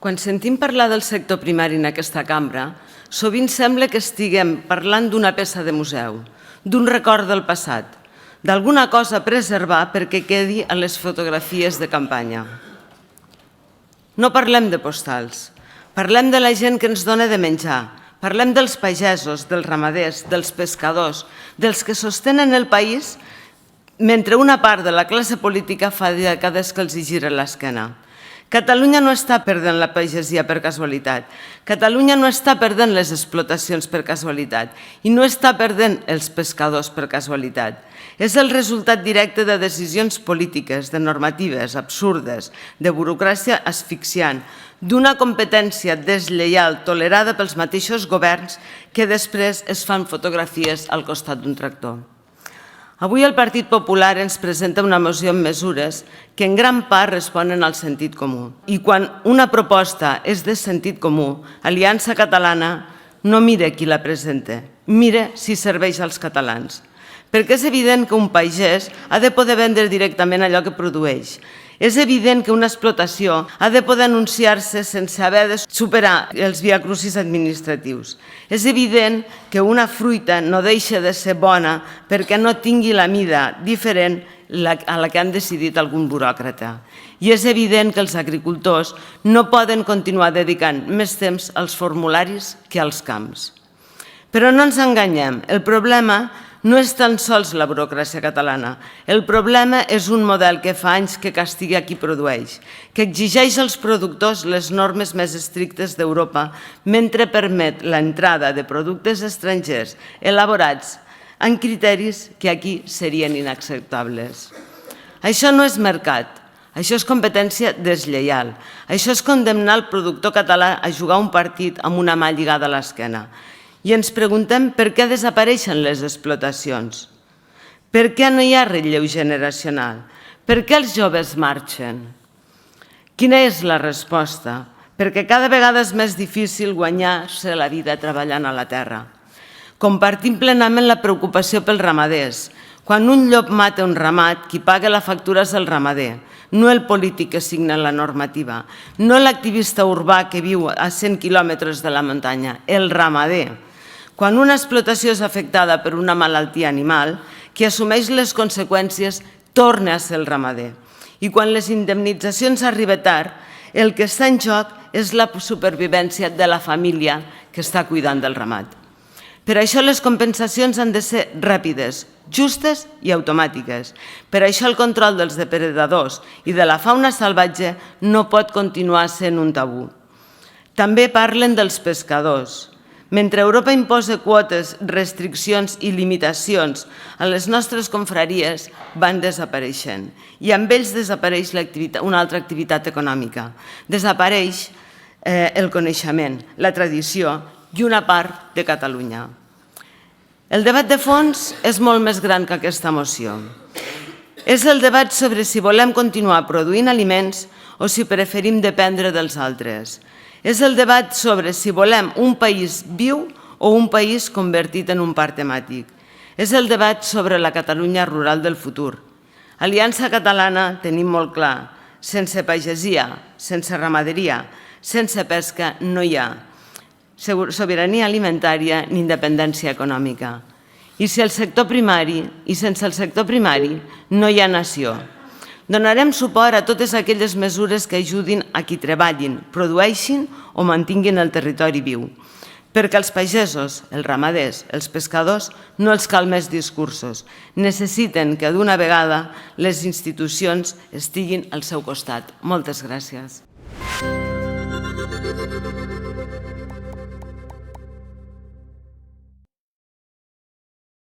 Quan sentim parlar del sector primari en aquesta cambra, sovint sembla que estiguem parlant d'una peça de museu, d'un record del passat, d'alguna cosa a preservar perquè quedi a les fotografies de campanya. No parlem de postals, parlem de la gent que ens dona de menjar, parlem dels pagesos, dels ramaders, dels pescadors, dels que sostenen el país mentre una part de la classe política fa dècades que els hi gira l'esquena. Catalunya no està perdent la pagesia per casualitat. Catalunya no està perdent les explotacions per casualitat i no està perdent els pescadors per casualitat. És el resultat directe de decisions polítiques, de normatives absurdes, de burocràcia asfixiant, d'una competència deslleial tolerada pels mateixos governs que després es fan fotografies al costat d'un tractor. Avui el Partit Popular ens presenta una moció amb mesures que en gran part responen al sentit comú. I quan una proposta és de sentit comú, Aliança Catalana no mira qui la presenta, mira si serveix als catalans. Perquè és evident que un pagès ha de poder vendre directament allò que produeix. És evident que una explotació ha de poder anunciar-se sense haver de superar els viacrucis administratius. És evident que una fruita no deixa de ser bona perquè no tingui la mida diferent a la que han decidit algun buròcrata. I és evident que els agricultors no poden continuar dedicant més temps als formularis que als camps. Però no ens enganyem, el problema no és tan sols la burocràcia catalana. El problema és un model que fa anys que castiga qui produeix, que exigeix als productors les normes més estrictes d'Europa mentre permet l'entrada de productes estrangers elaborats amb criteris que aquí serien inacceptables. Això no és mercat, això és competència deslleial. Això és condemnar el productor català a jugar un partit amb una mà lligada a l'esquena. I ens preguntem per què desapareixen les explotacions. Per què no hi ha relleu generacional? Per què els joves marxen? Quina és la resposta? Perquè cada vegada és més difícil guanyar-se la vida treballant a la terra. Compartim plenament la preocupació pels ramaders. Quan un llop mata un ramat, qui paga la factura és el ramader, no el polític que signa la normativa, no l'activista urbà que viu a 100 quilòmetres de la muntanya, el ramader. Quan una explotació és afectada per una malaltia animal, qui assumeix les conseqüències torna a ser el ramader. I quan les indemnitzacions arriben tard, el que està en joc és la supervivència de la família que està cuidant del ramat. Per això les compensacions han de ser ràpides, justes i automàtiques. Per això el control dels depredadors i de la fauna salvatge no pot continuar sent un tabú. També parlen dels pescadors. Mentre Europa imposa quotes, restriccions i limitacions a les nostres confraries, van desapareixent. I amb ells desapareix una altra activitat econòmica. Desapareix el coneixement, la tradició i una part de Catalunya. El debat de fons és molt més gran que aquesta moció. És el debat sobre si volem continuar produint aliments o si preferim dependre dels altres. És el debat sobre si volem un país viu o un país convertit en un parc temàtic. És el debat sobre la Catalunya rural del futur. Aliança Catalana tenim molt clar, sense pagesia, sense ramaderia, sense pesca no hi ha sobirania alimentària ni independència econòmica. I sense el sector primari no hi ha nació. Donarem suport a totes aquelles mesures que ajudin a qui treballin, produeixin o mantinguin el territori viu. Perquè els pagesos, els ramaders, els pescadors no els cal més discursos. Necessiten que d'una vegada les institucions estiguin al seu costat. Moltes gràcies.